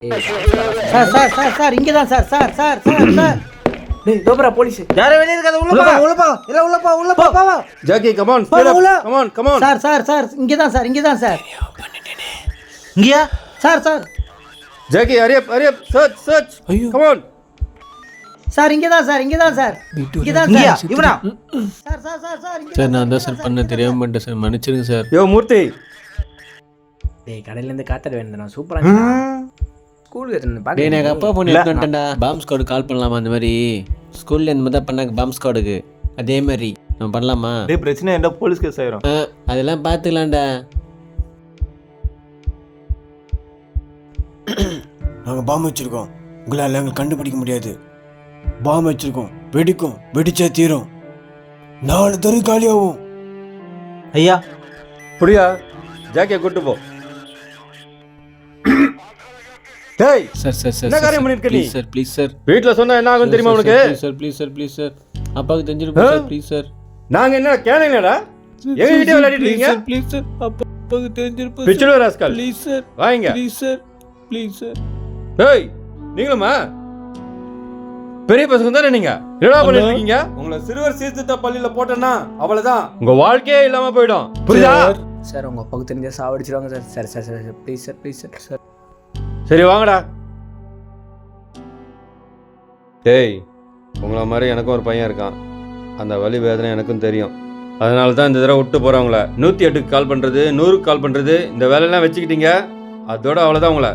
Sir sir sir sir இங்கே தான் sir sir sir sir sir டேய் தோபரா போலீஸ் யாரும் வெளிய இருக்காத உள்ள போ Jackie come on come on sir sir sir இங்கே தான் சார் இங்கயா sir sir Jackie hurry up search come on sir இங்கே தான் சார் இங்கே தான் சார் இவனா sir sir sir sir sir நான் தான் சார் பண்ண தெரியாம பண்ணிட்டேன் சார் மன்னிச்சிருங்க சார். யோ மூர்த்தி டேய் கடையில இருந்து காத்தட வேணும் நான் சூப்பரா ஸ்கூலுக்கு எடுத்து டேய் எனக்கு அப்பா ஃபோன் எடுத்துட்டேன்டா. பாம் ஸ்குவாட் கால் பண்ணலாமா அந்த மாதிரி ஸ்கூல்ல இந்த மாதிரி தான் பண்ணாங்க பாம் ஸ்குவாடுக்கு அதே மாதிரி நம்ம பண்ணலாமா? டேய் பிரச்சனை என்ன போலீஸ் கேஸ் ஆயிரும். அதெல்லாம் பார்த்துக்கலாம்டா. நாங்கள் பாம்பு வச்சுருக்கோம், உங்களால் எங்களை கண்டுபிடிக்க முடியாது. பாம்பு வச்சுருக்கோம், வெடிக்கும், வெடிச்சே தீரும். 4 தெரு காலியாகும். ஐயா புரியா ஜாக்கியை கூட்டு போ. டேய் சார் சார் சார் என்ன காரியம் பண்ணிருக்க நீ? சார் ப்ளீஸ் சார் வீட்ல சொன்னா என்ன ஆகும் தெரியுமா உனக்கு? சார் ப்ளீஸ் சார் அப்பாவுக்கு தெரிஞ்சிருப்போம் சார் ப்ளீஸ் சார். நாங்க என்ன கேனங்கடா எங்க கிட்ட விளையாடிட்டு இருக்கீங்க? ப்ளீஸ் சார் அப்பாவுக்கு தெரிஞ்சிருப்போம் பிச்சுடு ராஸ்கல் ப்ளீஸ் சார் வாங்க ப்ளீஸ் சார். டேய் நீங்களுமா பெரிய பசங்க தானே நீங்க? என்னடா பண்ணிட்டு இருக்கீங்க? உங்களை சிறுவர் சீர்திருத்த பள்ளியில போட்டேன்னா அவ்வளவுதான் உங்க வாழ்க்கையே இல்லாம போயிடும். புரியுதா? சார் உங்க அப்பாவுக்கு தெரிஞ்சா சாவடிச்சிருவாங்க sir. Sir sir sir please sir sir. சரி வாங்கடா. டேய் உங்களை மாதிரி எனக்கும் ஒரு பையன் இருக்கான். அந்த வலி வேதனை எனக்கும் தெரியும். அதனால தான் இந்த தடவை விட்டு போகிறவங்கள 108க்கு கால் பண்ணுறது 100க்கு கால் பண்ணுறது இந்த வேலையெல்லாம் வச்சுக்கிட்டீங்க. அதோட அவ்வளோதான். உங்களை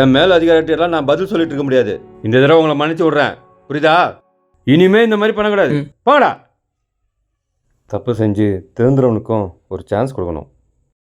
என் மேல் அதிகாரிட்டெல்லாம் நான் பதில் சொல்லிட்டு இருக்க முடியாது. இந்த தடவை உங்களை மன்னிச்சு விட்றேன். புரியுதா? இனிமே இந்த மாதிரி பண்ணக்கூடாது. போங்கடா. தப்பு செஞ்சு திருந்துறவனுக்கும் ஒரு சான்ஸ் கொடுக்கணும்.